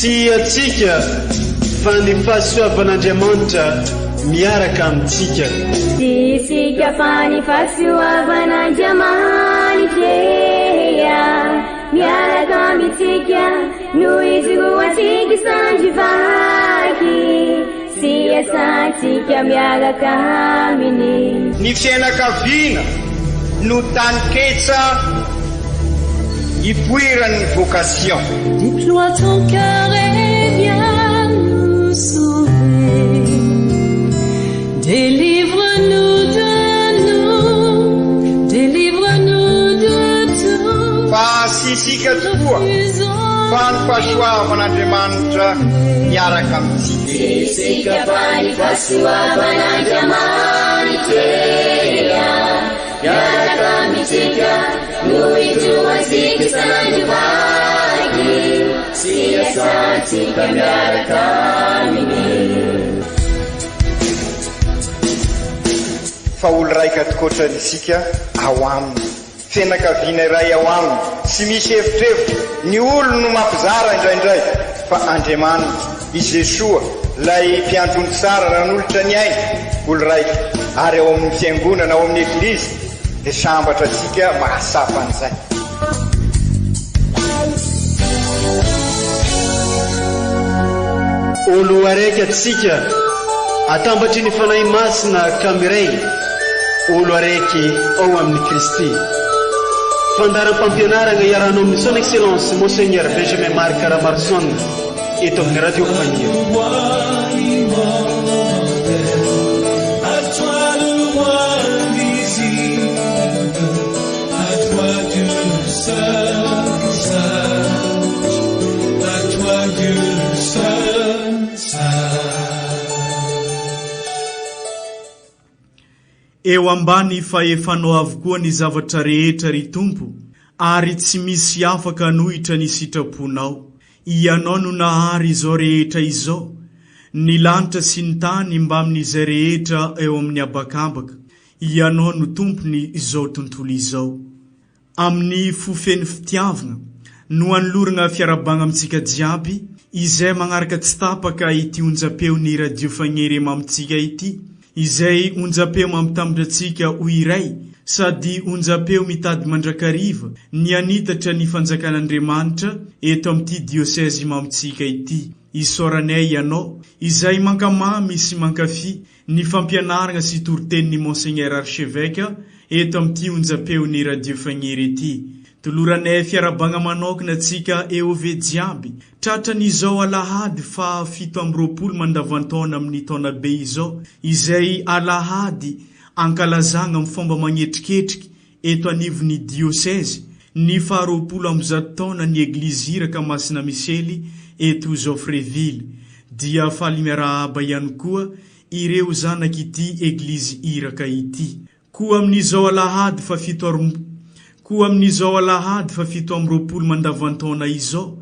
Tsy atsika fa ny fahasoavan'Andriamanitra miaraka amintsika. Tsy isika fa ny fahasoavan'Andriamanitra miaraka amintsika noho izy roatsika sandrivaky. Sy asantsika miaraka aminy. Ny fianakaviana no taniketsa ipoiran'ny vocation. Déploie ton cœur et viens nous sauver. Délivre-nous de tout. Fa sisika tokoa fa ny fahasoavan'Andriamanitra miaraka amintsika. Sisika fa ny fahasoavan'Andriamanitra miaraka amintsika noho izy roatsika sandrivaky. Sy asantsika miaraka aminy. Fa olo raika atokotran'isika ao aminy, fianakaviana iray ao aminy, tsy misy hevitrevitra. Ny olo no mampizara indraindray, fa Andriamanitra i Jesoa lay mpiantony tsara ran'olotra ny aina, olo raika. Ary ao amin'ny fiangonana, ao amin'ny eglizy dia sambatra atsika mahasapa an'izay. Olo araiky atsika atambatry ny fanahy masina kamiray, olo araiky ao amin'ny Kristy. Fandaram-pampianarana iarana amin'ny son excellence Monseigneur Benjamin Marc Ramarson eto amin'ny radio Fania. Eo ambany fahefanao avokoa ny zavatra rehetra ry Tompo, ary tsy misy afaka anohitra ny sitraponao. Ianao no nahary izao rehetra izao, ny lanitra sy ny tany mba amin'izay rehetra eo amin'ny abakabaka. Ianao no tompony izao tontolo izao. Amin'ny fofeny fitiavana no anolorana fiarabagna amintsika jiaby, izay magnaraka tsy tapaka ity onjapeo ny radio Fagnerema amintsika ity, izay onjapeo mampitambatra antsika ho iray, sady onjapeo mitady mandrakariva ny anitatra ny fanjakan'Andriamanitra eto amin'ity diosèse mamitsika ity. Isoranay ianao izay mankamamy sy mankafi ny fampianarana sy toritenin'ny Monseigneur Archevêque eto amin'ity onjapeo ny radio Fagnery ity. Toloranay fiarabagna manokana atsika eo ve jiaby, tratran'izao alahady fa 7 mandavantaona amin'ny taona be izao, izay alahady ankalazagna amin'ny fomba magnetriketriky eto anivon'ny diosèse, ny 20 taona ny eglizy iraka Masina Misely eto Joffreville, dia falimiara aba ihany koa ireo zanaky ity eglizy iraka ity. Koa amin'izao alahady fa 7 mandavantaona izao,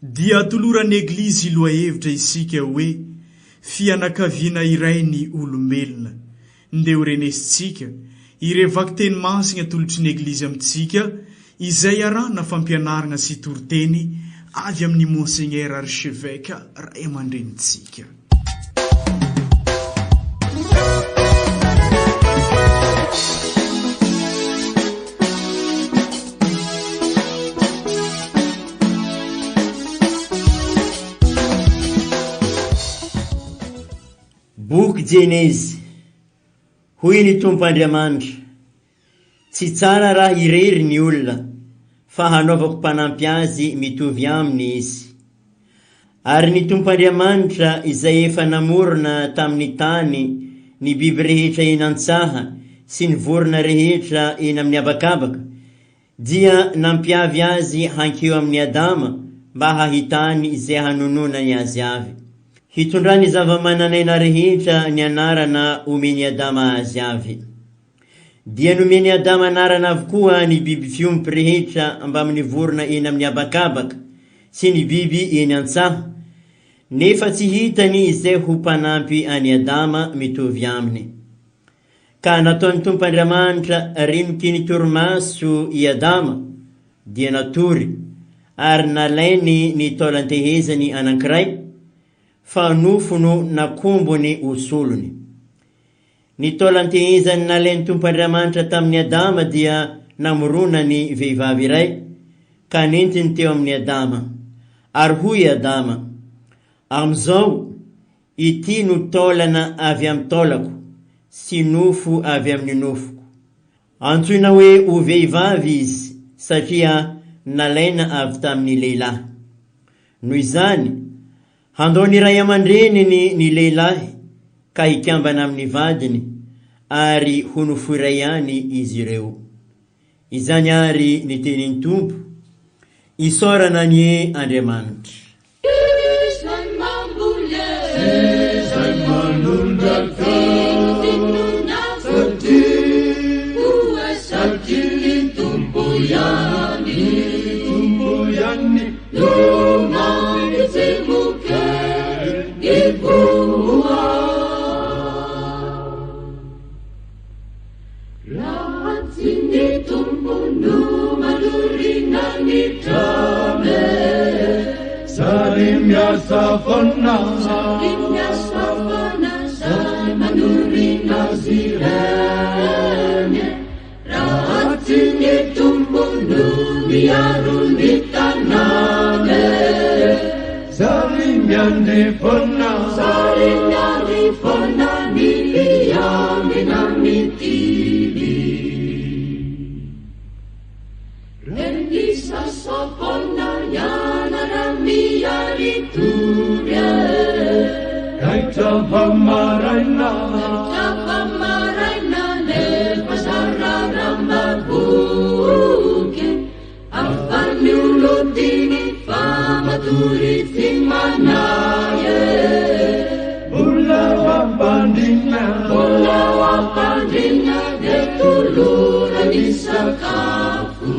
dia toloran'ny eglizy loa hevitra isika hoe fianakaviana iray ny olombelona. Ndeo renesitsika irevaky teny masina tolotry ny eglizy amintsika, izay arana fampianarana sy toriteny avy amin'ny Monseigneur Archevêque ray amandrenitsika. Boky Jenezy. Hoy ny Tompo Andriamanitra, tsy tsara raha irery ny olona, fa hanaovako mpanampy azy mitovy aminy izy. Ary ny Tompo Andriamanitra izay efa namorona tamin'ny tany ny biby rehetra eny antsaha sy ny vorona rehetra eny amin'ny abakabaka, dia nampiavy azy hankeo amin'ny Adama mba hahitany izay hanononany azy avy. Hitondrany zava-mananaina rehetra ny anarana omeny Adama azy avy. Dia nomeny Adama anarana avokoa ny biby fiompy rehetra mba amin'ny vorona eny amin'ny abakabaka sy ny biby eny antsaha, nefa tsy hitany izay ho mpanampy any Adama mitovy aminy. Ka nataon'ny Tompo Andriamanitra rinoky ny torimaso i Adama, dia natory, ary nalainy ny taolantehezany anankiray fa nofono nakombony osolony. Ny taolantehezany nalainy Tompoandriamanitra tamin'ny Adama dia namorona ny vehivavy iray ka nentiny teo amin'ny Adama ary hoy Adama, amizao ity no taolana avy amin'ny taolako sy nofo avy amin'ny nofoko. Antsoina hoe ho vehivavy izy satria nalaina avy tamin'ny lehilahy. Noho izany handao ny ray aman-dreniny ny lehilahy ka hikambana amin'ny vadiny ary ho nofoiray ihany izy ireo. Izany ary ny tenin'ny Tompo, isaorana ny Andriamanitra. Safana manurina zirene rahatini tumbunu biaruni tanane sarimyande fona niliyami namitili rendisa safana yana ramiyariture Pamarayna ne pasarrambabuke afanyulutini famaturithi manaye Ulawa pandina detulura nisakafu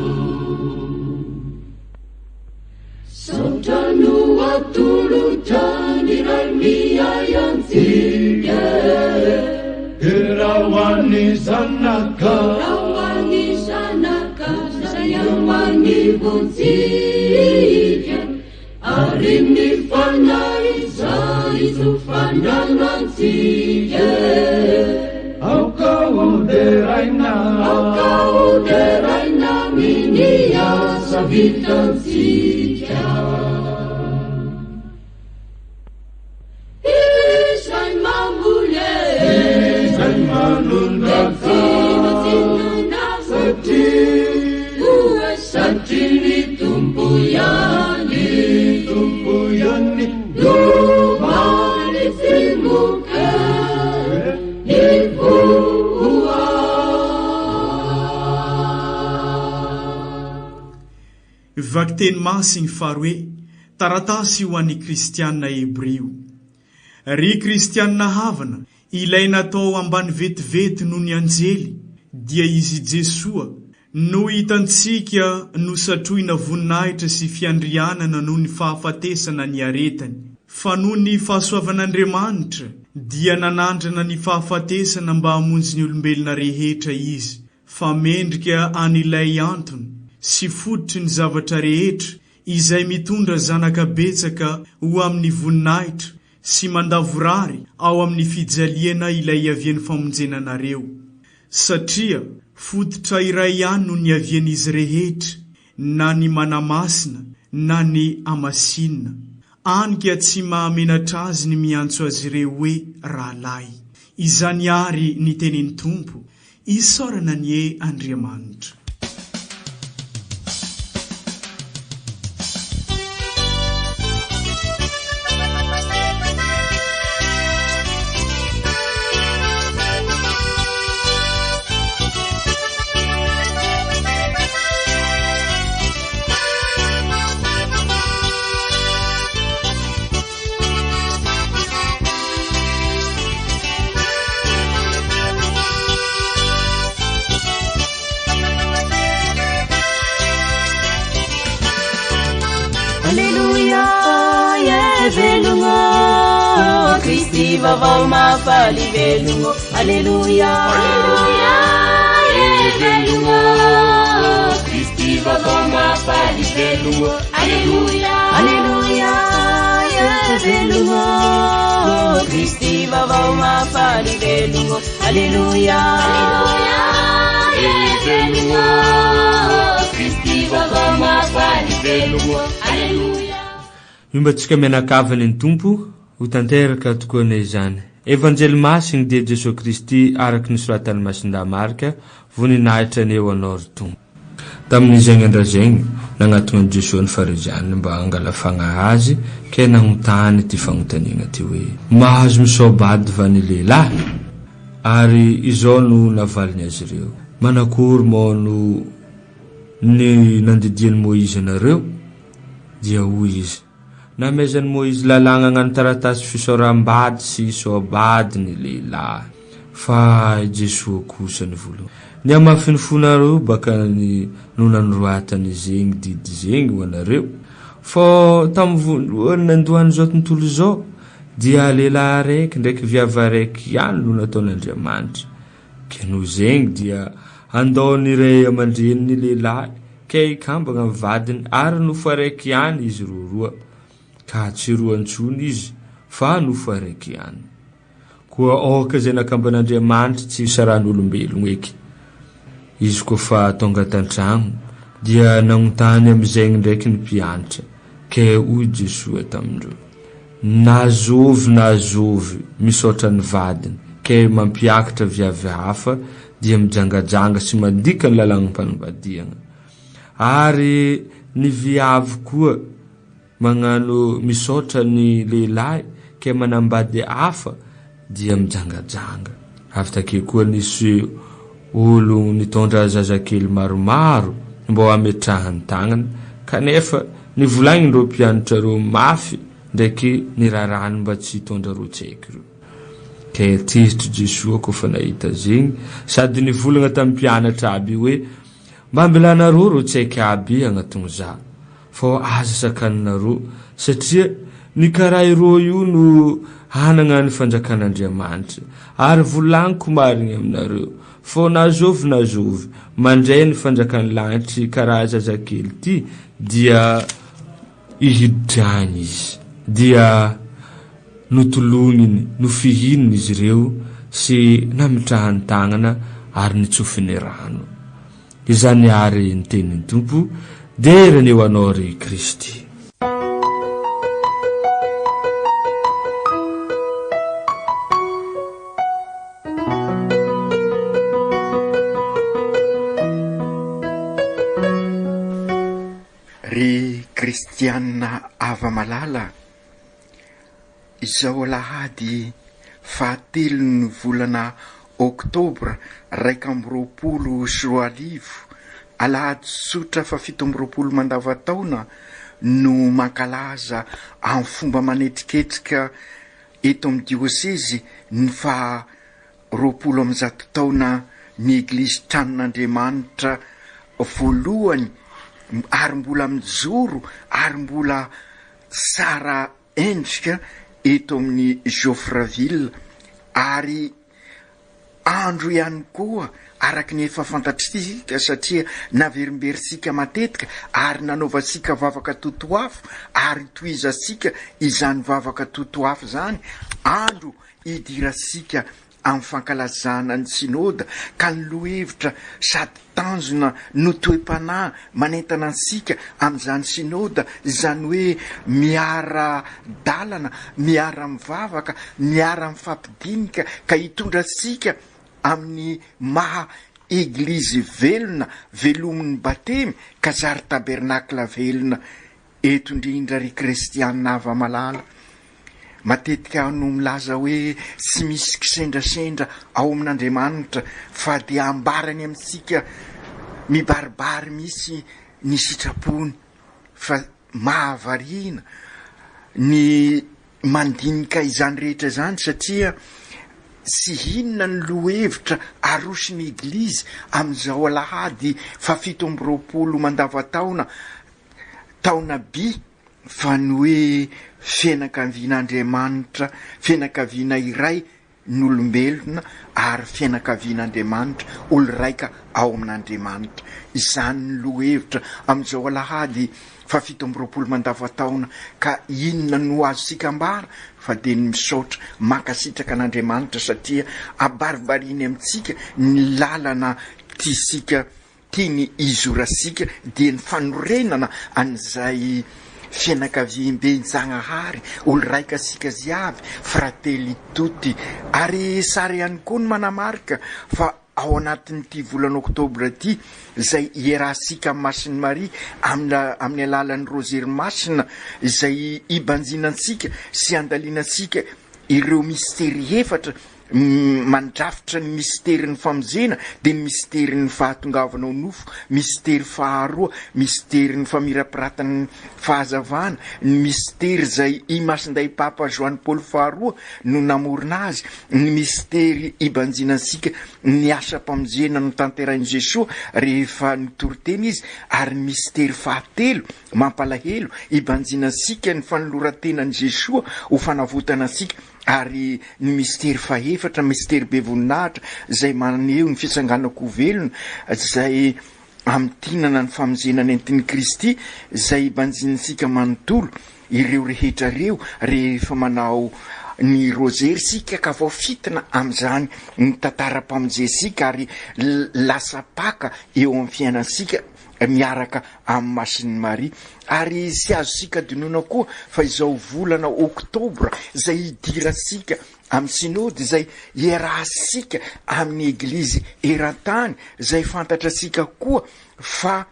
Sotanu watulu tanirami ayantige Irawani sanaka sayawani bunzike Arini fanaiza izufandananzike Aukawuderaina minia savitanzike Satini tumpuyani Lumani simuke Nikuwa Vakteny masiny faroe taratasy ho an'ny kristianina Hebreo. Ry kristianina havana ilay natao ambany vetivety noho ny anjely dia izy Jesoa no hitantsika no satroina voninahitra sy fiandrianana noho ny fahafatesana ny aretany. Fa noho ny fahasoavan'Andriamanitra dia nanandrana ny fahafatesana mba hamonjy ny olombelona rehetra izy, fa mendrika an'ilay antony sy fototry ny zavatra rehetra izay mitondra zanaka betsaka ho amin'ny voninahitra sy mandavorary ao amin'ny fijaliana ilay iavian'ny famonjenanareo. Satria fototra iray ihany no ny avian'izy rehetra, na ny manamasina na ny amasinina. Anka tsy mahamenatra azy ny miantso azy ireo hoe rahalahy. Izany ary ny tenin'ny Tompo, isaorana ny Andriamanitra. Kristi vavao mafaly velogno. Alleluia, Alleluia, velogno. Kristi vavao mafaly mahafaly velogno. Alleluia, alleluia, velogno. Kristy vaovao mahafaly velogno. Alleluia, velogno. Kristy vaovao mahafaly velogno. Alleluia. Mimbatsika mianakavany ny tompo ho tanteraka tokoana izany. Evanjely masiny dia Jesosy Kristy araky ny soratany Masinda Marika voninahitra ny eo anao ry tompo. Tamin'izay andrazegny nagnatona ny Jesosy ny farizany mba angalafagna azy ke nagnotany ty fagnotaniana ty hoe mahazo misobady va ny lehilahy ary izao no navaliny azy ireo. Manakory moa no ny nandidiany Moizy nareo dia hoy izy namezany Moizy lalagna agnano taratasy fisoram-bady sy soabady ny lehilahy fa Jesosy kosa ny volohany ny amafiny fonareo baka ny nonanoratany zegny didy zegny ho anareo fa tamin'ny voalohany nandohany zao tontolo zao dia lehilahy raiky ndraiky viava raiky ihany no nataon'Andriamanitra ke noho zegny dia andaony iray aman-dreny ny lehilahy ke ikambagna vadiny ary nofo araiky ihany izy roa ka tsy roa antsony izy fa nofo araiky ihany koa oka zay nakamban'Andriamanitra tsy saran'olombelogno eky. Izy ko fa tonga tantragno dia nagnotany amizegny ndraiky ny mpianatra ke hoy Jesosy tamindreo nazovy misaotra ny vadiny ke mampiakatra viavy hafa dia mijangajanga sy mandika ny lalagny mpanambadiagna ary ny viavy koa magnano misaotra ny lehilahy ke manambady hafa dia mijangajanga. Avy take koa nisy olo nitondra zazakely maromaro mba ametrahany tagnany kanefa nivolagnin-dreo mpianatra reo mafy ndraiky nirarany mba tsy hitondra reo tseky reo. Ke tezitry Jesosy kofa nahita zegny sady nivolagna tamin'ny mpianatra aby hoe mba ambelanareo reo tseky aby agnatony za fa aza sakanareo satria ny karaha ireo io no hanagna ny fanjakan'Andriamanitra ary volagniko marigny aminareo fa nazovy mandray ny fanjakan'ny lanitry karaha zazakely ty dia ihiditry agny izy dia notologniny nofihininy izy ireo sy namitrahany tagnana ary nitsofiny rano. Izany ary ny tenin'ny tompo derany eo anao ry Kristy. Ry kristianina ava malala, izao lahady fahatelo ny volana Oktobra 2020 alahady sotra fa 17 mandavataona no mankalaza amin'ny fomba manetriketrika eto amin'ny diosezi ny fa 20 taona ny Eglizy Tranon'Andriamanitra voalohany ary mbola mijoro ary mbola sara endrika eto amin'ny Joffreville ary andro ihany koa araky ny efa fantatritsika satria naverimberisika matetika ary nanaovasika vavaka totoafo ary toizasika izany vavaka totoafo zany andro idirasika amin'ny fankalazana ny synôda ka ny lohevitra sady tanjona no toe-panahy manentana ansika amin'izany synôda izany hoe miara dalana, miara mivavaka, miara mifampidinika ka hitondra sika amin'ny maha eglizy velona velomin'ny batemy ka zary tabernakla velona eto indrindra ry kristianina ava malala. Matetika no milaza hoe tsy misy kisendrasendra ao amin'Andriamanitra fa dia ambarany amintsika mibaribary misy ny sitrapony fa mahavariana ny mandinika izany rehetra zany satria sy hinona ny lohevitra arosiny eglizy amin'izao alahady fa 17 mandavataona taona by fa ny hoe fianakavian'Andriamanitra, fianakaviana iray n'olombelona ary fianakavian'Andriamanitra, olo raika ao amin'Andriamanitra. Izany ny lohevitra amin'izao alahady fa 17 mandavataona. Ka inona no azo sika ambara fa dia ny misaotra makasitraka an'Andriamanitra, satria abaribariany amintsika ny lalana tiasika tiany izorasika dia ny fanorenana an'izay fianakaviam-benjanahary, olo raika sika ziavy, fratelli tutti. Ary sary ihany koa ny manamarika fa ao anatin'ity volana oktobra ity izay iarahsika Masiny Maria amin'ny alalan'ny rozery masina izay ibanjinansika sy andalinansika ireo mistery efatra mandrafitra ny mistery ny famonjena, dia ny mistery ny fahatongavana ao nofo, mistery faharoa, mistery ny famirapiratany fahazavana, ny mistery izay i masinday Papa Joany Paoly faharoa no namorona azy, ny mistery ibanjinansika ny asa-pamonjena no tanterain'i Jesosy rehefa nitoroteny izy, ary ny mistery fahatelo mampalahelo ibanjinansika ny fanolorantenan'i Jesosy ho fanavotana ansika, ary ny mistery fahefatra, mistery be voninahitra izay maneho ny fisanganako velona izay amin'tinana ny famonjena ny antin'i Kristy izay ibanjinansika manontolo ireo rehetra reo rehefa manao ny rozery sika ka vao fitina amin'izany ny tantara-pamonjesika, ary lasa paka eo amin'ny fiainansika miaraka amin'ny Masiny Maria. Ary sy azo sika dinona koa fa izao volana oktobra izay idirasika amin'ny synody izay iarahsika amin'ny eglizy eran-tany, izay fantatrasika koa fa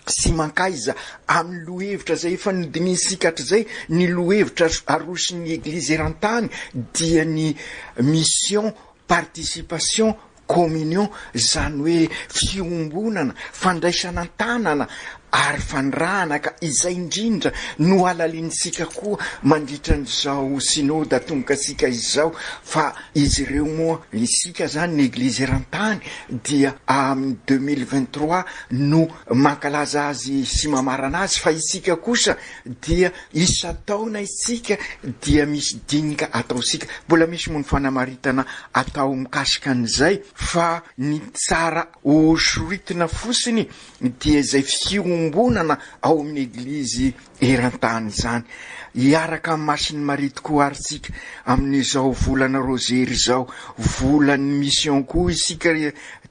sy mankaiza amin'ny lohevitra izay efa nodininsika hatrizay, ny lohevitra arosin'ny eglizy eran-tany dia ny mission, participation, communion, izany hoe fiombonana, fandraisana tanana ary fandrahana. Ka izay indrindra no alalinsika koa mandritra n'izao synody atongoka sika izao, fa izy ireo moa isika zany ny eglizy eran-tany dia amin'ny 2023 no mankalaza azy sy mamarana azy, fa isika kosa dia isa-taona isika dia misy dinika ataosika. Mbola misy moa ny fanamaritana atao mikasika an'izay, fa ny tsara ho soritina fosiny dia izay fiombonana ao amin'ny eglizy eran-tany zany. Iaraka amin'ny Masiny Maria tokoa aritsika amin'izao volana rozery izao, volan'ny mission koa isika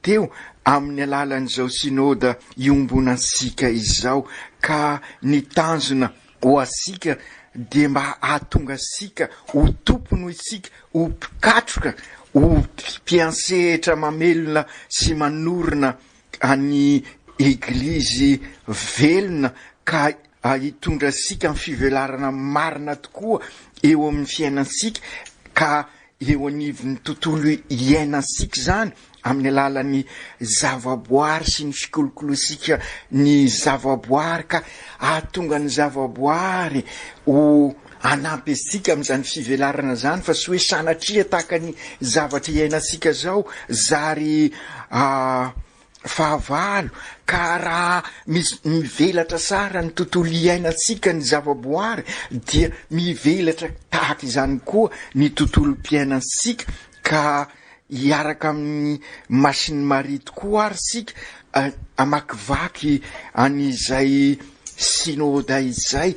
teo amin'ny alalan'izao synôda iombonantsika izao. Ka ny tanjona ho asika dia mba ahatonga sika ho tompony isika, ho pikatroka, ho mpiansehatra mamelona sy manorina any eglizy velona, ka hitondra sika amin'ny fivelarana marina tokoa eo amin'ny fiainansika, ka eo anivon'ny tontolo iainansika zany amin'ny alalan'ny zavaboary sy ny fikolokolosika ny zavaboary, ka ahatonga ny zavaboary ho anampy asika amin'izany fivelarana zany, fa sy hoe sanatria tahaka ny zavatra iainasika zao zary fahavalo. Ka raha mivelatra sara ny tontolo iainantsika ny zavaboary dia mivelatra tahaka izany koa ny tontolo mpiainansika. Ka iaraka amin'ny Masiny Maria tokoa ary sika amakivaky an'izay synôda izay,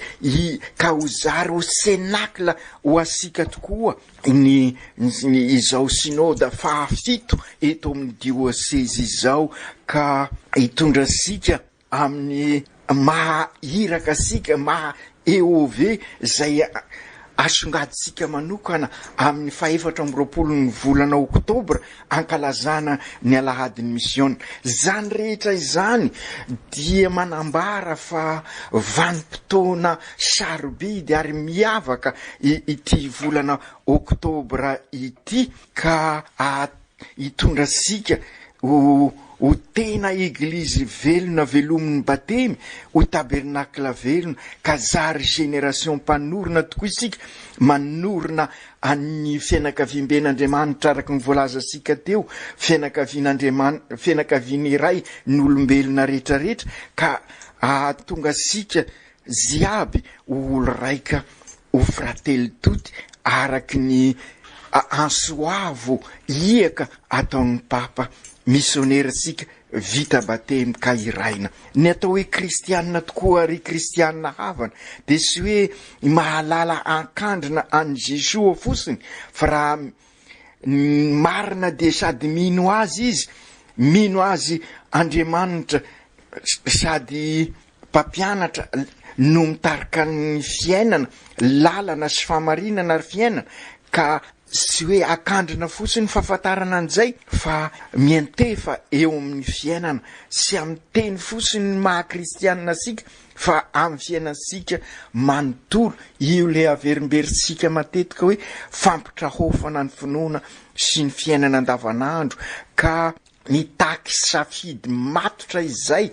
ka ho zary ho senakla ho asika tokoa ny izao synôda fahafito eto amin'ny diocese izao, ka hitondra sika amin'ny mahiraka sika maha EOV izay asongaditsika manokana amin'ny 24 ny volana oktobra ankalazana ny alahadin'ny mission. Zany rehetra izany dia manambara fa vanim-potoana sarobidy ary miavaka ity volana oktobra ity, ka hitondra sika ho tena eglizy velona velomin'ny batemy, ho tabernakla velona, ka zary generation mpanorona tokoa isika, manorona an'ny fianakaviam-ben'Andriamanitra araka ny voalaza sika teo, fianakaviany iray n'olombelona rehetrarehetra, ka ahatonga sika ziaby olo raika ho fratelli tutti araky ny ansoavo iaka ataon'ny papa missionnaire sika vita batemy ka iraina. Ny atao hoe kristianina tokoa ary kristianina havana de sy hoe mahalala ankandrina any Jesosy fotsiny, fa raha marina de sady mino azy Andriamanitra sady mpampianatra no mitarika ny fiainana, lalana sy famarinana ary fiainana, ka sy hoe akandrina fotsiny fahafantarana an'izay fa miantefa eo amin'ny fiainana sy amin'ny teny fotsiny maha-kristianina sika, fa amin'ny fiainansika manontolo. Io le averimberitsika matetika hoe fampitrahofana ny finoana sy ny fiainana andavanandro, ka nitaky safidy matotra izay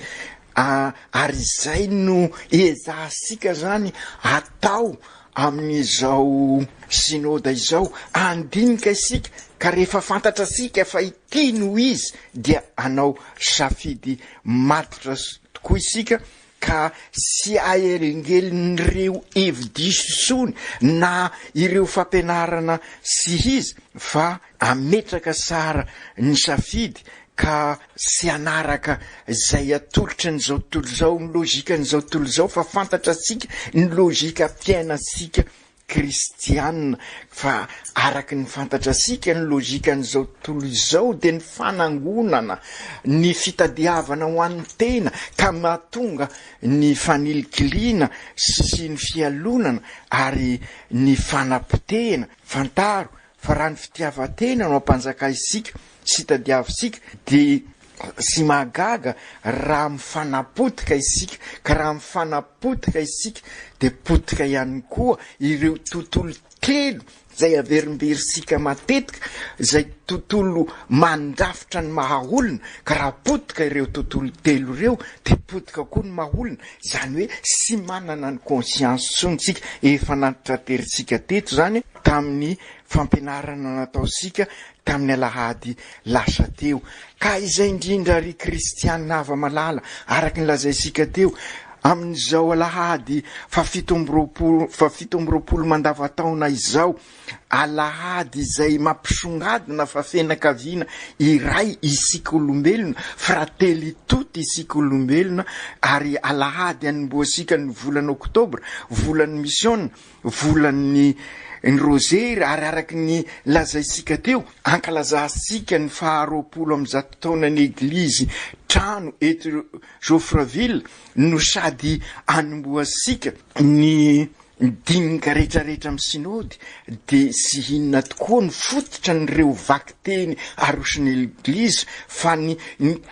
ary izay no ezahsika zany atao amin'izao synode izao. Andinika isika ka rehefa fantatra sika fa ity no izy dia anao safidy matotra tokoa isika, ka sy aelingelin'ireo hevi-diso sony na ireo fampianarana sy izy, fa ametraka sara ny safidy ka sy anaraka zay atolotra n'izao tontolo zao, ny logika n'izao tontolo zao, fa fantatra sika ny logika fiainasika kristianina, fa araky ny fantatra sika ny logika n'izao tontolo izao de ny fanangonana, ny fitadiavana ho an'ny tena, ka mahatonga ny fanilikiliana sy ny fialonana ary ny fanapotena. Fantaro fa raha ny fitiavatena no ampanjaka isika sy tadiavisika de sy magaga raha mifanapotika isika, ka raha mifanapotika isika de potika ihany koa ireo tontolo telo zay averimberisika matetika, zay tontolo mandrafitra ny mahaolona, ka raha potika ireo tontolo telo ireo de potika koa ny mahaolona. Zany hoe sy manana ny conscience sontsika. Efa nanatrateritsika teto zany tamin'ny fampianarana nataosika tamin'ny alahady lasa teo, ka izay indrindra ry kristianina ava malala araky ny lazaisika teo amin'izao alahady fa 7 mandavataona izao, alahady izay mampisongadina fa fianakaviana iray isika olombelona, frately tutti isika olombelona, ary alahady anomboasika ny volana oktobra, volan'ny mission, volan'ny ny rosery, ary araky ny lazaisika teo ankalazasika ny 20 taona ny eglizy trano eto Joffreville, no sady anomboasika ny dinika rehetrarehetra amin'ny synody, de sy hinona tokoa ny fototra nyreo vakiteny arosiny eglizy, fa ny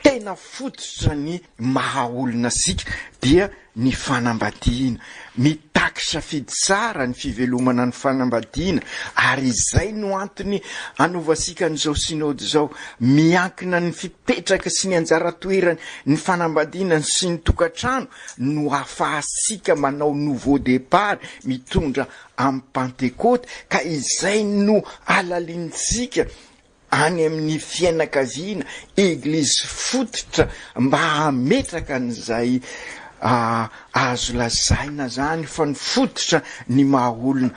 tena fototra ny mahaolona sika dia ny fanambadiana. Mitaky safidy tsara ny fivelomana ny fanambadiana, ary izay no antony anovasika n'izao synody zao, miankina ny fipetraka sy ny anjara toerany ny fanambadiana sy ny tokatrano, no ahafahasika manao nouveau départ mitondra amin'ny Pentecote, ka izay no alalintsika any amin'ny fianakaviana eglizy fototra mba hametraka an'izay azo lazaina zany fa ny fototra ny mahaolona.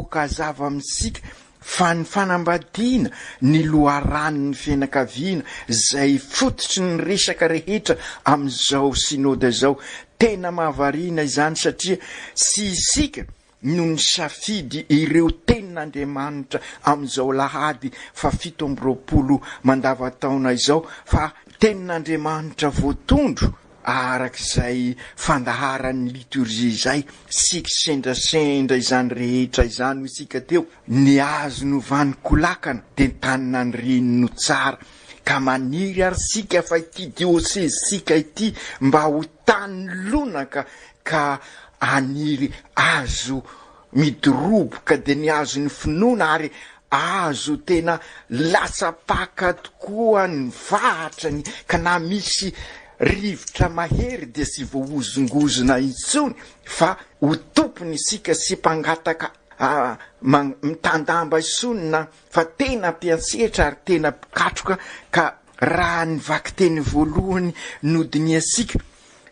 Ka zava amintsika fa ny fanambadiana ny loharan'ny fianakaviana zay fototry ny resaka rehetra amin'izao synode zao. Tena mahavariana izany satria sy isika no ny safidy ireo tenin'Andriamanitra amin'izao lahady fa 17 mandavataona izao, fa tenin'Andriamanitra voatondro arak'izay fandaharan'ny liturgie izay, sika sendrasendra izany rehetra izany isika teo, ny azo no vanikolakana de tanina ny riny no tsara, ka maniry ary sika fa ity diosezisika ity mba ho tany lonaka, ka aniry azo midoroboka de ny azo ny finoana, ary azo tena latsapaka tokoa ny vahatrany, ka na misy rivotra mahery de sy voahozongozona intsony, fa ho tompony isika sy mpangataka mitandamba isonina, fa tena mpiansetra ary tena pikatroka. Ka raha ny vakiteny voalohany nodiny asika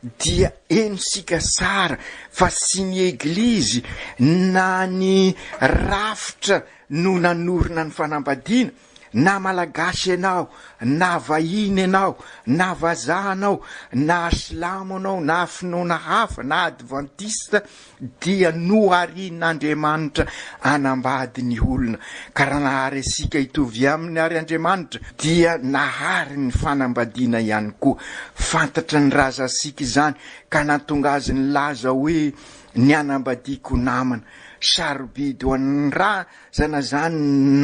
dia enosika sara fa sy ny eglizy na ny rafitra no nanorina ny fanambadiana, na malagasy ianao, na vahiny ianao, na vazaha anao, na silamo anao, na finoana hafa, na adventiste, dia noharian'Andriamanitra anambady ny olona. Ka raha nahary asika hitovy aminy ary Andriamanitra, dia nahary ny fanambadiana ihany koa. Fantatra ny razasika izany, ka nahatonga azy ny laza hoe ny anambadiako namana. Sarobidy ho an'ny razana zany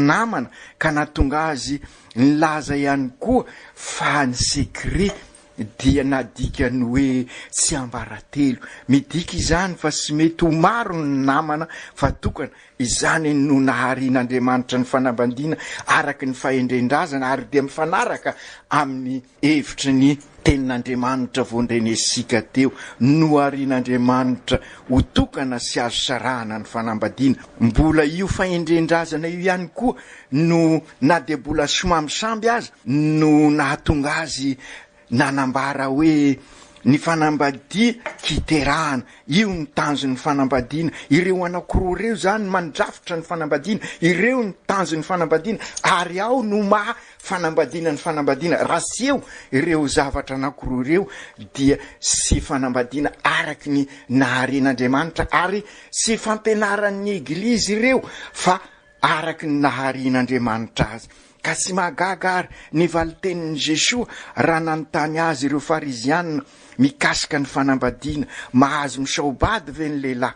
namana, ka nahatonga azy ny laza ihany koa fa ny sekret dia nadikany hoe tsy ambaratelo. Midika izany fa sy mety ho maro ny namana fa tokana izany no naharian'Andriamanitra ny fanambadiana araky ny fahendren-drazana, ary dia mifanaraka amin'ny hevitry ny tenin'Andriamanitra voandrenesika teo. Noharian'Andriamanitra ho tokana sy azo sarahana ny fanambadiana. Mbola io fahendren-drazana io ihany koa no na dia mbola somamsamby azy no nahatonga azy nanambara hoe ny fanambadia kiterahana. Io ny tanjon'ny fanambadiana. Ireo anankiroa ireo zany mandrafitra ny fanambadiana, ireo ny tanjon'ny fanambadiana, ary ao no maha fanambadiana ny fanambadiana. Raha sy eo ireo zavatra anankiroa ireo dia sy fanambadiana araky ny naharian'Andriamanitra, ary sy fampianaran'ny eglizy ireo fa araky ny naharian'Andriamanitra azy. Ka tsy mahagaga ary ny valitenin'ny Jesoa raha nanontany azy ireo farizianina mikasika ny fanambadiana, mahazo misaobady ve ny lehilahy?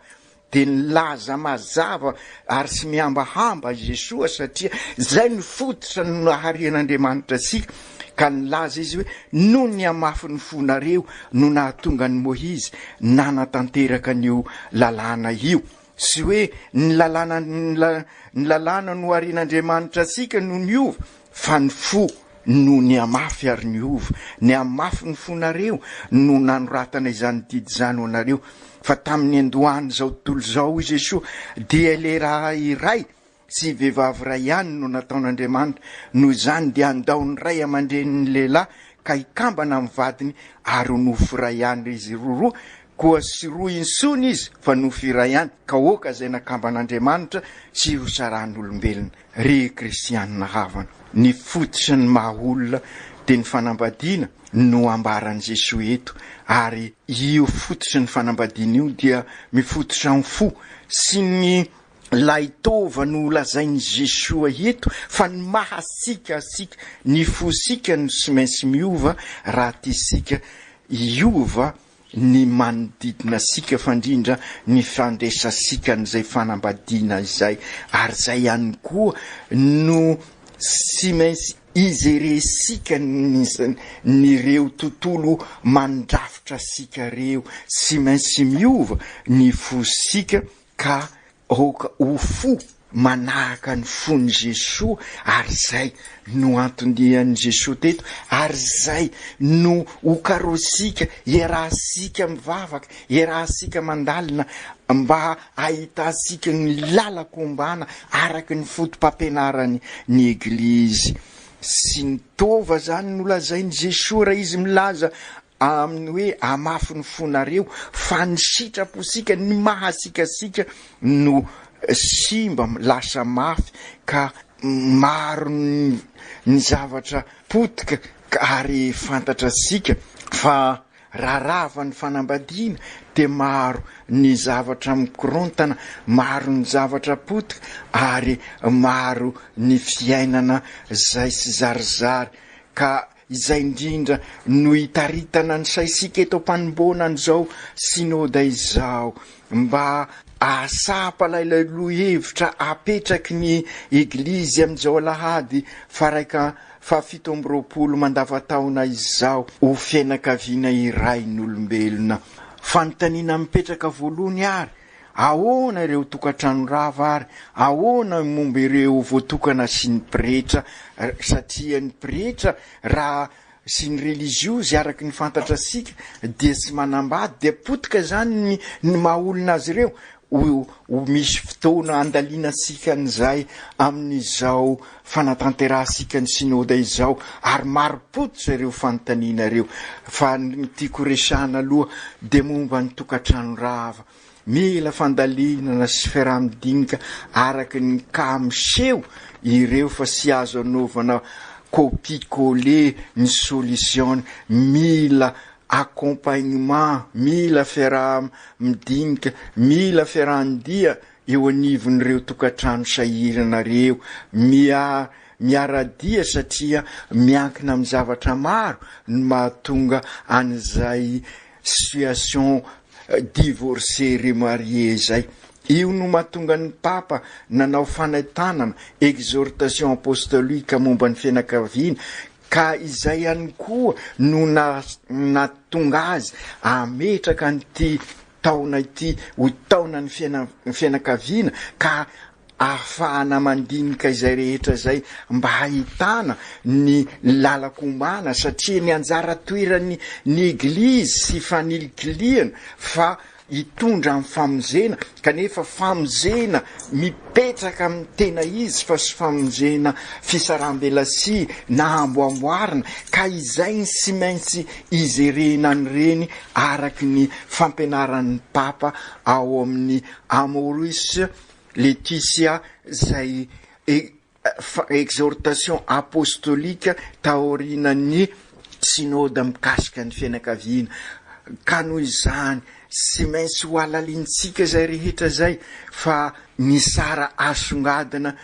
De nilaza mazava ary sy miambahamba Jesoa, satria zay ny fototra no naharian'Andriamanitra sika. Ka nilaza izy hoe no ny amafy ny fonareo no nahatonga ny Moizy nanatanteraka an'io lalàna io. Sy hoe ny lalàna no harian'Andriamanitra sika no niova, fa ny fo no ny amafy ary niova. Ny amafy ny fonareo no nanoratana izany didy izany ho anareo. Fa tamin'ny andohany zao tontolo zao i Jesoa dia lera iray sy vehivavy ray ihany no nataon'Andriamanitra. Noho izany dia andao ny ray aman-dreniny lehilahy ka hikambana amin'ny vadiny, ary nofo ray ihany izy roa, koa sy roa insony izy fa nofo iray ihany. Ka oka zay nakamban'Andriamanitra sy ho saran'olombelona. Ry kristianina havana, ny fototra ny maha olona dia ny fanambadiana no ambaran'i Jesoa eto, ary io fototra ny fanambadiana io dia mifototra amin'ny fo sy ny laitova no lazain'i Jesoa eto, fa ny mahasika asika ny fosika no sy maintsy miova raha tisika iova ny manodidina sika, fandrindra ny fandresasika n'izay fanambadiana izay. Ary zay ihany koa no sy maintsy izeresika nyreo tontolo mandrafitra sika reo, sy maintsy miova ny fosika ka oka ho fo manahaka ny fon'i Jesoa. Ary zay no antonian'i Jesoa teto, ary zay no hokarosika iarahasika mivavaka, iarahasika mandalina mba ahitasika ny lalako ombana araky ny fotom-pampianarany ny eglizy. Sy nitova zany no lazain'i Jesoa raha izy milaza amin'ny hoe amafy ny fonareo, fa ny sitraposika ny mahasikasika no simba lasa mafy, ka maro ny zavatra potika. Ary fantatra sika fa raharava ny fanambadiana dia maro ny zavatra mikorontana, maro ny zavatra potika, ary maro ny fiainana zay sy zarizary. Ka izay indrindra no hitaritana ny saisika eto mpanomboana an'izao sinoda izao, mba ahasapalay lohevitra apetraky ny eglizy amin'izao alahady fa 17 mandavataona izao ho fianakaviana iray n'olombelona. Fanontaniana mipetraka voalohany ary, ahoana ireo tokantrano rava ary, ahoana momba ireo voatokana sy ny pretra, satria ny pretra raha sy ny religiozy araky ny fantatra sika dia sy manambady, dia potika zany ny mahaolona azy ireo ho misy fotoana andalianasika an'izay amin'izao fanatanterahasika ny synôda izao, ary maropototra ireo fanontaniana ireo. Fa tiako resahana aloha de momba ny tokantrano rava. Mila fandalinana sy fiaraha-midinika araky ny kamiseho ireo fa sy azo anaovana copie-coller ny solution. Mila accompagnement, mila fiaraha-midinika, mila fiarahandia eo anivon'ireo tokantrano sahiranareo. Miaradia satria miankina amin'ny zavatra maro ny mahatonga an'izay situation divorcé remarié zay. Io no mahatonga ny papa nanao fanaitanana exhortation apostolique momba ny fianakaviana, ka izay ihany koa no natonga azy ametraka an'ity taona ity ho taona ny fianakaviana, ka ahafahana mandinika izay rehetra zay mba hahitana ny lalakombana, satria ny anjara toerany ny eglizy sy fanilikiliana fa hitondra amin'ny famonjena, kanefa famonjena mipetraka amin'ny tena izy fa sy famonjena fisarambelasi na amboamboarina, ka izay sy maintsy izerena an'ireny araky ny fampianaran'ny papa ao amin'ny Amoris Laetitia zay exhortation apostolique taorinan'ny synôda mikasika ny fianakaviana. Ka noho izany sy maintsy ho alalintsika zay rehetra zay fa ny sara asongadana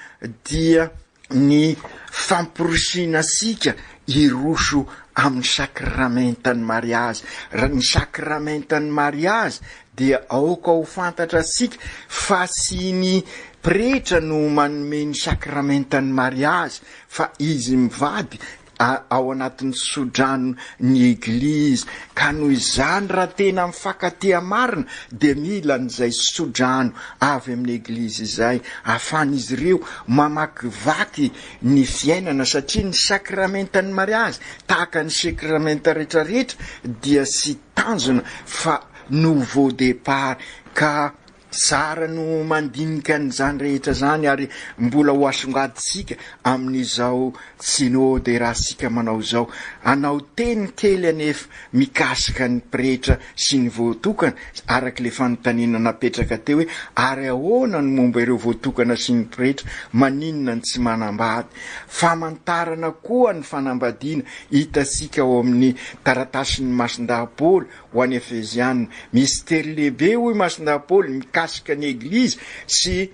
dia ny fampirosianasika iroso amin'ny sakramentany mariazy. Ny sakramentany mariazy dia aoka ho fantatra sika fa sy ny pretra no manome ny sakramentany mariazy, fa izy mivady ao anatin'ny sodrano ny eglizy. Ka noho izany raha tena mifankatia marina de mila n'izay sodrano avy amin'ny eglizy izay ahafan'izy ireo mamakivaky ny fiainana, satria ny sakramentany mariazy tahaka ny sakramenta rehetrarehetra dia sy tanjona fa nouveau départ. Ka tsara no mandinika n'izany rehetra zany, ary mbola ho asongaditsika amin'izao synôdy rahasika manao zao. Anao teny kely anefa mikasika ny pretra sy ny voatokana araky le fanontaniana napetraka teo hoe ary ahoana ny momba ireo voatokana sy ny pretra, maninona ny tsy manambady. Famantarana koa ny fanambadiana hitasika ao amin'ny taratasin'ny masindaha-Paoly ho an'ny Efeziana. Mystère lehibe hoy masindaha-Paoly mikasika ny eglizy sy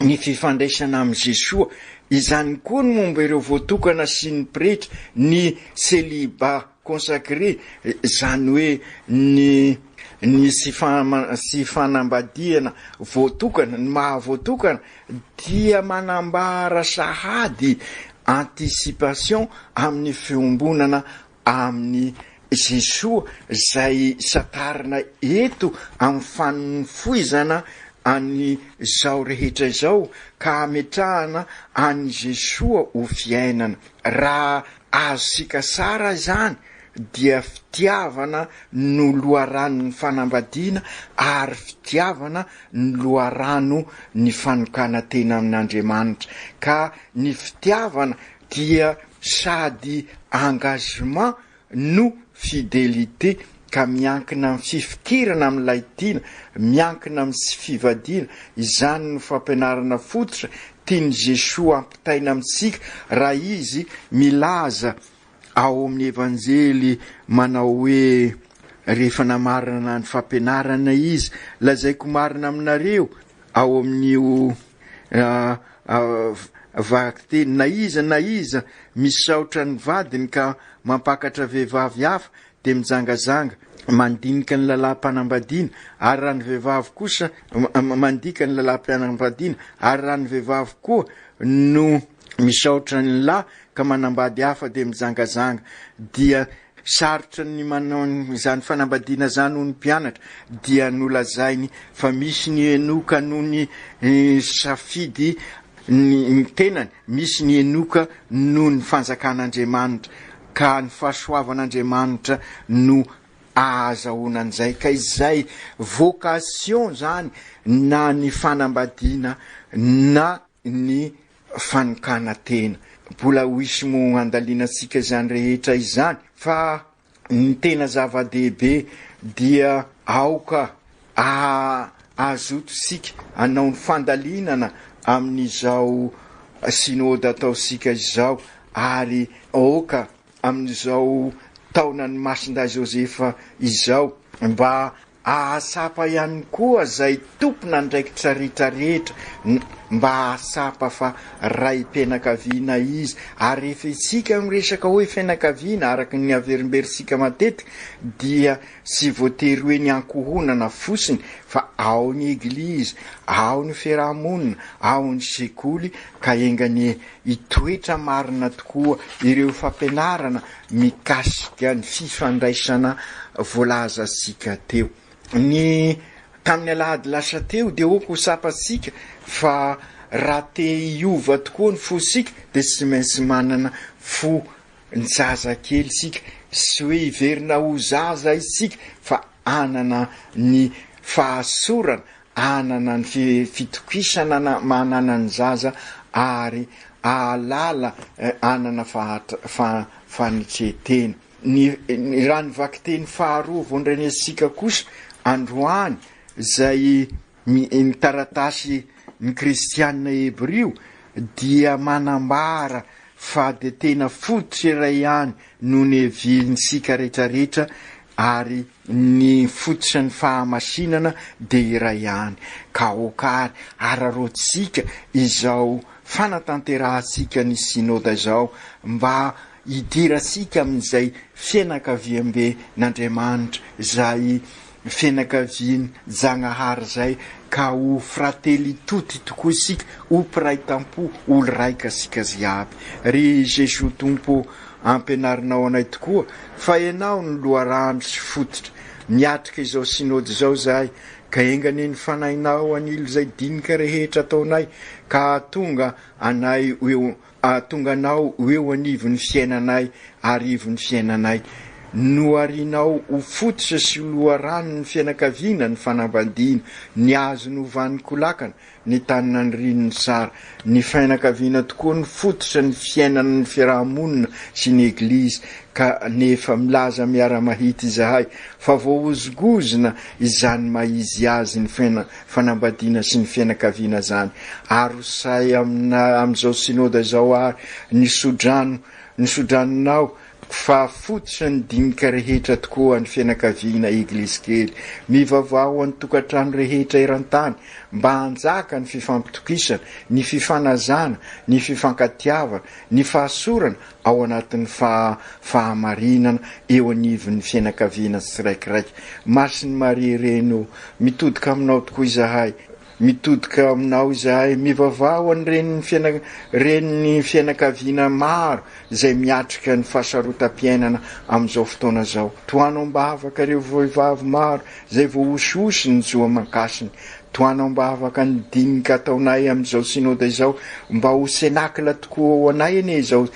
ny fifandraisana amin'ny Jesoa. Izany koa ny momba ireo voatokana sy ny pretra, ny célibat consacré, zany hoe ny sy fanambadiana voatokana. Ny mahavoatokana dia manambara sahady anticipation amin'ny fiombonana amin'ny Jesoa zay satarina eto amin'ny fanofoizana any zao rehetra izao, ka ametrahana any Jesoa ho fiainana. Raha azosika sara zany dia fitiavana no loharano ny fanambadiana, ary fitiavana ny loharano ny fanokana tena amin'Andriamanitra. Ka ny fitiavana dia sady engagement no fidélité, ka miankina amin'ny fifikirana amin'ilay tiana, miankina amin'ny sy fivadiana. Izany no fampianarana fototra tiany Jesoa ampitaina amintsika raha izy milaza ao amin'ny evanjely manao hoe rehefa namarina ny fampianarana izy, lazaiko marina aminareo ao amin'io vaky na iza misaotra ny vadiny ka mampakatra vehivavy hafa de mijangazanga mandinika ny lalam-panambadiana, ary raha ny vehivavy kosa mandika ny lalam-panambadiana, ary raha ny vehivavy koa no misaotra ny lahy ka manambady hafa de mijangazanga. Dia sarotra ny manao izany fanambadiana zany ho ny mpianatra dia nolazainy fa misy ny enoka noho ny safidy ny tenany, misy ny enoka noho ny fanjakan'Andriamanitra, ka ny fahasoavan'Andriamanitra no ahazahoana an'izay ka izay vocation zany na ny fanambadiana na ny fanokana tena. Mbola hoisy mo andalianantsika izany rehetra izany fa ny tena zava-dehibe dia aoka azotosika anao ny fandalinana amin'izao synody ataosika izao ary aoka amin'izao taona ny Masinday Josefa izao mba ahasapa ihany koa zay tompona ndraikitra rehetrarehetra mba ahasapa fa ray mpianakaviana izy. Ary rehefa isika miresaka hoe fianakaviana araka ny averimberisika matetika dia sy voatery hoe ny ankohonana fosiny fa ao ny eglizy, ao ny fiarahamonina, ao ny sekoly ka engany itoetra marina tokoa ireo fampianarana mikasika ny fifandraisana voalaza sika teo. Ny tamin'ny alahady lasa teo dia hoko sapatsika fa raha te hiova tokoa ny fosika dia tsy maintsy manana fo ny zaza kely sika, sy hoe hiverina ho zaza isika fa anana ny fahasorana, anana ny fitokisana manana ny zaza ary ahalala anana fanitretena. Ny raha nivaky teny faharoa vondranesika kosa androany zay ny taratasy ny kristianina Hebrio dia manambara fa de tena fototra iray ihany no ny evinsika rehetrarehetra ary ny fototra ny fahamasinana de iray ihany ka okary ararotsika izao fanatanterahasika ny synode zao mba hidirasika amin'izay fianakaviam-be n'Andriamanitra zay fianakaviany Janahary zay ka ho frately tuti tokoa isika ho mpiray tampo olo raika sika ziaby. Ry Jesoa Tompo ampianarinao anay tokoa fa ianao ny loharano sy fototra miatrika izao synody zao zahay ka engany ny fanainao an'ilo zay dinika rehetra ataonay ka tonga anay tonga anao eo anivon'ny fiainanay arivon'ny fiainanay no arinao ho fototra sy loharano ny fianakaviana ny fanambadiana ny azo ny ovan'ny kolakana ny tanina ny rinony sara ny fianakaviana tokoa ny fototra ny fiainana ny fiarahamonina sy ny eglizy ka nefa milaza miara-mahity izahay fa voahozogozona izany maizy azy ny fanambadiana sy ny fianakaviana zany arosay amin'izao synody zao ary ny sodranonao fa fototra ny dinika rehetra tokoa ny fianakaviana eglizy kely mivavao any tokatrano rehetra eran-tany mba hanjaka ny fifampitokisana, ny fifanazana, ny fifankatiavana, ny fahasorana ao anatin'ny fahamarinana eo anivon'ny fianakaviana tsiraikiraiky. Masiny Maria reno mitodika aminao tokoa izahay, mitodika aminao izahay mivavao ny fianakaviana maro zay miatrika ny fahasarotam-piainana amin'izao fotoana zao. Toanao mba afaka ireo vehivavy maro zay voahosihosy ny zoa mankasiny. Toanao mba afaka ny dinika ataonay amin'izao synode izao mba ho senakla tokoa ho anay ane izao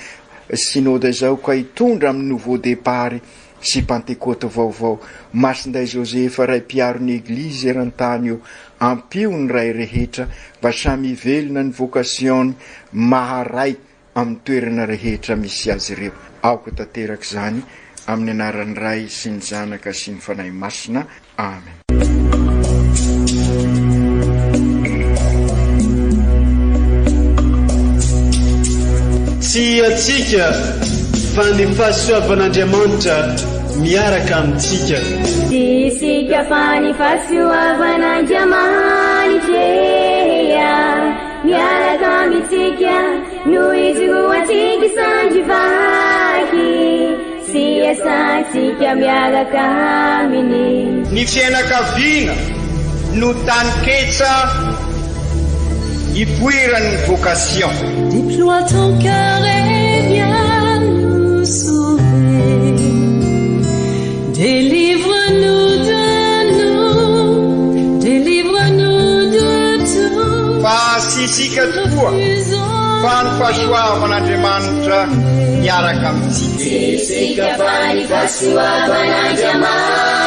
synode izao ka hitondra amin'ny nouveau départ sy Pentecote vaovao. Masinday Josefa ray mpiaron'ny eglizy eran-tany io ampio ny ray rehetra mba samy velona ny vocation maharay amin'ny toerana rehetra misy azy ireo. Aoko tanteraka izany amin'ny anaran'ny Ray sy ny Zanaka sy ny Fanahy Masina. Amen. Tsy atsika fa ny fahasoavan'Andriamanitra miaraka amintsika. Isika fa ny fahasoavan'Andriamanitra miaraka amintsika noho izy ho atsika sandrivaky sy asantsika miaraka aminy. Ny fianakaviana no taniketsa ipoiran'ny vocation. Déploie ton cœur et viens nous sauver. Délivre-nous de tout. Fa sisika tokoa fa ny fahasoavan'Andriamanitra miaraka amintsika. Sisika fa ny fahasoavan'Andriamanitra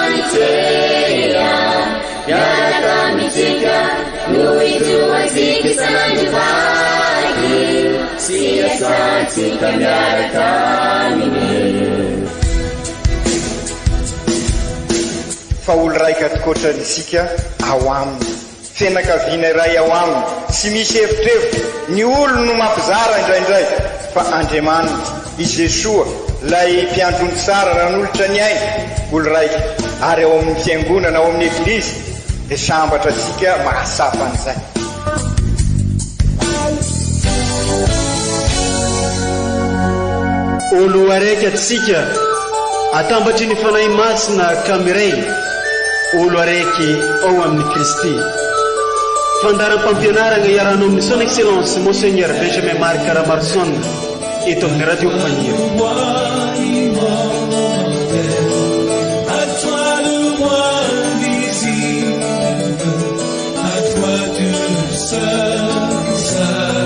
iasantsika miaraka aminy. Fa olo raika tokoatran'isika ao aminy, fianakaviana iray ao aminy, tsy misy hevitrevitra. Ny olo no mampizara indraindray, fa Andriamanitra i Jesoa lay mpiandrony tsara nanolotra ny aina, olo raika ary ao amin'ny fiangonana, ao amin'ny eglizy, dia sambatra atsika mahasapa an'izay. Olo araiky atsika atambatry ny fanahy masina kamiray, olo araiky ao amin'ny Kristy. Fandaram-pampianarana iarano amin'ny son excellence Monseigneur Benjamin Marc Caramarson eto amin'ny radio Faniro. Seul,